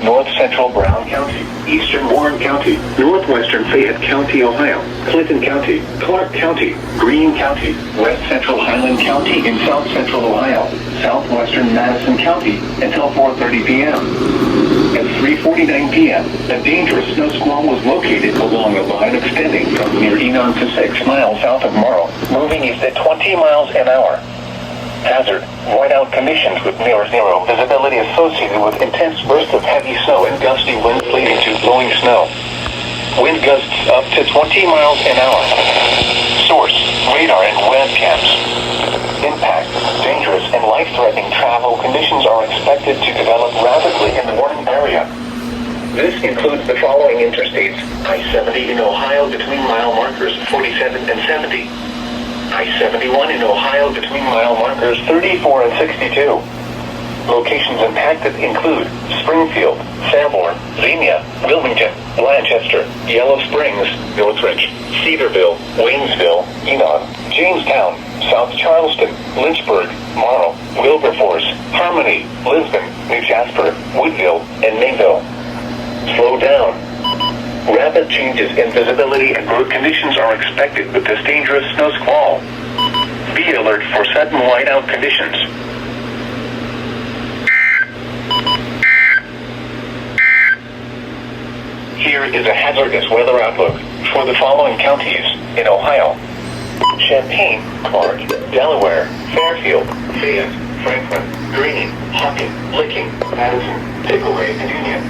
North Central Brown County, Eastern Warren County, Northwestern Fayette County, Ohio, Clinton County, Clark County, Greene County, West Central Highland County in South Central Ohio, Southwestern Madison County until 4:30 p.m. At 3:49 p.m., a dangerous snow squall was located along a line extending from near Enon to 6 miles south of Morrow, moving east at 20 miles an hour. Hazard, whiteout conditions with near zero visibility associated with intense bursts of heavy snow and gusty winds leading to blowing snow. Wind gusts up to 20 miles an hour. Source, radar and webcams. Impact, dangerous and life-threatening travel conditions are expected to develop rapidly in the warning area. This includes the following interstates: I-70 in Ohio between mile markers 47 and 70. I-71 in Ohio between mile markers 34 and 62. Locations impacted include Springfield, Sanborn, Xenia, Wilmington, Blanchester, Yellow Springs, Northridge, Cedarville, Waynesville, Enon, Jamestown, South Charleston, Lynchburg, Morrow, Wilberforce, Harmony, Lisbon, New Jasper, Woodville, and Mayville. Slow down. Rapid changes in visibility and road conditions are expected with this dangerous snow squall. Be alert for sudden whiteout conditions. Here is a hazardous weather outlook for the following counties in Ohio: Champaign, Clark, Delaware, Fairfield, Fayette, Franklin, Greene, Hocking, Licking, Madison, Pickaway, and Union.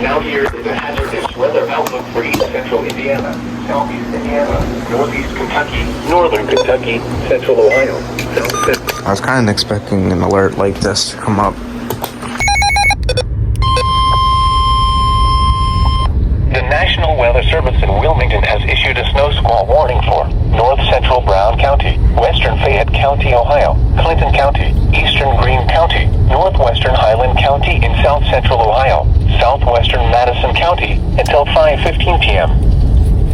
Now here is a hazardous weather outlook for East Central Indiana, Southeast Indiana, Northeast Kentucky, Northern Kentucky, Central Ohio, I was kind of expecting an alert like this to come up. The National Weather Service in Wilmington has issued a snow squall warning for North Central Brown County, Western Fayette County, Ohio, Clinton County, Eastern Greene County, Northwestern Highland County in South Central Ohio, Southwestern Madison County until 5:15 p.m.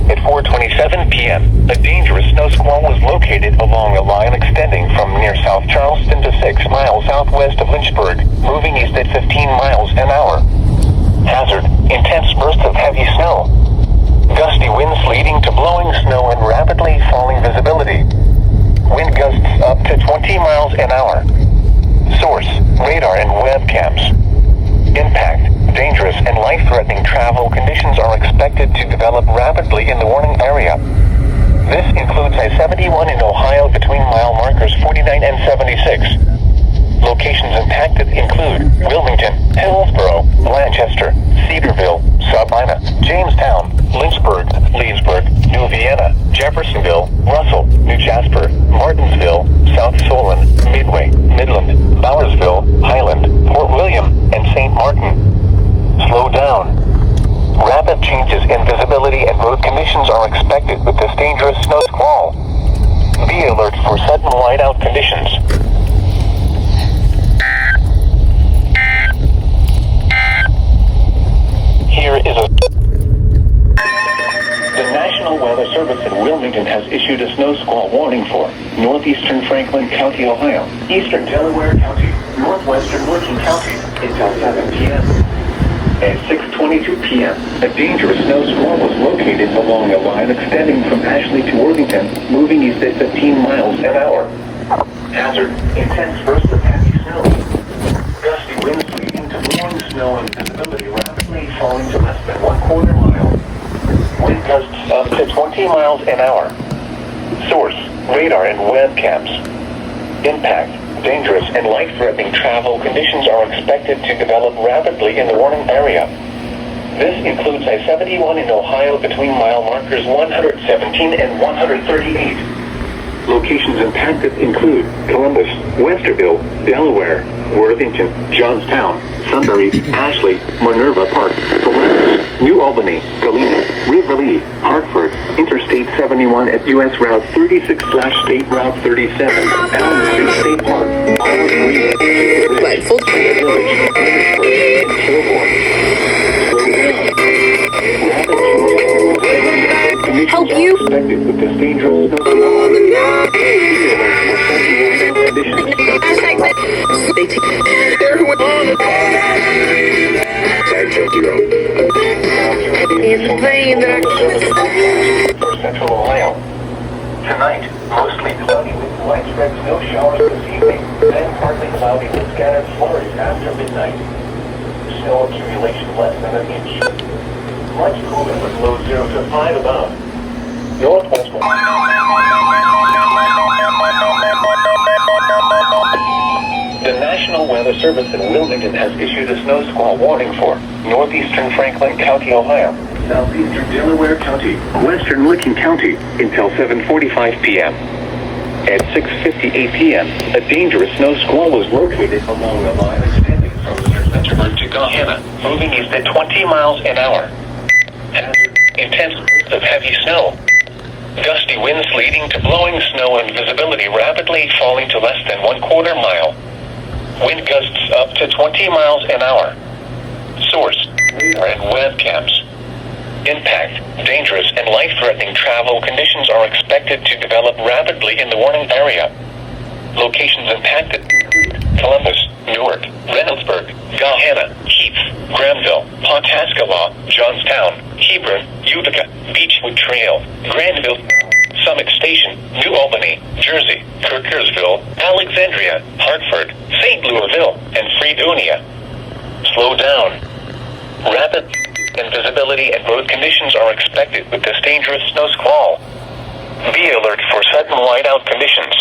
At 4:27 p.m., a dangerous snow squall was located along a line extending from near South Charleston to 6 miles southwest of Lynchburg, moving east at 15 miles an hour. Hazard, intense bursts of heavy snow. Gusty winds leading to blowing snow and rapidly falling visibility. Wind gusts up to 20 miles an hour. Source, radar and webcams. Impact, dangerous and life-threatening travel conditions are expected to develop rapidly in the warning area. This includes I-71 in Ohio between mile markers 49 and 76. Locations impacted include Wilmington, Hillsborough, Blanchester, Cedarville, Sabina, Jamestown, Lynchburg, Leesburg, New Vienna, Jeffersonville, Russell, New Jasper, Martinsville, South Solon, Midway, Midland, Bowersville, Highland, Port William, and St. Martin. Slow down. Rapid changes in visibility and road conditions are expected with this dangerous snow squall. Be alert for sudden whiteout conditions. Here is The National Weather Service in Wilmington has issued a snow squall warning for northeastern Franklin County, Ohio, eastern Delaware County, northwestern Working County until 7 p.m. At 6:22 p.m., a dangerous snow squall was located along a line extending from Ashley to Worthington, moving east at 15 miles an hour. Hazard, intense bursts of heavy snow. Gusty winds leading to blowing snow and visibility rapidly falling to less than 1/4 mile. Wind gusts up to 20 miles an hour. Source, radar and webcams. Impact, dangerous and life-threatening travel conditions are expected to develop rapidly in the warning area. This includes I-71 in Ohio between mile markers 117 and 138. Locations impacted include Columbus, Westerville, Delaware, Worthington, Johnstown, Sunbury, Ashley, Minerva Park, Columbus, New Albany, Galena, Riverly, Hartford, Interstate 71 at U.S. Route 36/State Route 37, Allen Street State Park, Help you? Expected with this dangerous snow. saying that For central Ohio. Tonight, mostly cloudy with widespread snow showers this evening, then partly cloudy with scattered flurries after midnight. Snow accumulation less than an inch. Much cooler with low 0 to 5 above. Northwest. The National Weather Service in Wilmington has issued a snow squall warning for northeastern Franklin County, Ohio, southeastern Delaware County, western Licking County until 7:45 p.m. At 6:58 p.m., a dangerous snow squall was located along the line extending from Spencerburg to Gahanna, moving east at 20 miles an hour. Intense bursts of heavy snow. Gusty winds leading to blowing snow and visibility rapidly falling to less than 1/4 mile. Wind gusts up to 20 miles an hour. Source: radar and webcams. Impact: dangerous and life-threatening travel conditions are expected to develop rapidly in the warning area. Locations impacted include Columbus, Newark, Reynoldsburg, Gahanna, Heath, Granville, Pawhuskalaw, Johnstown, Hebron, Utica, Beechwood Trail, Granville, Summit Station, New Albany, Jersey, Kirkersville, Alexandria, Hartford, St. Louisville, and Fredonia. Slow down. Rapid invisibility and road conditions are expected with this dangerous snow squall. Be alert for sudden whiteout conditions.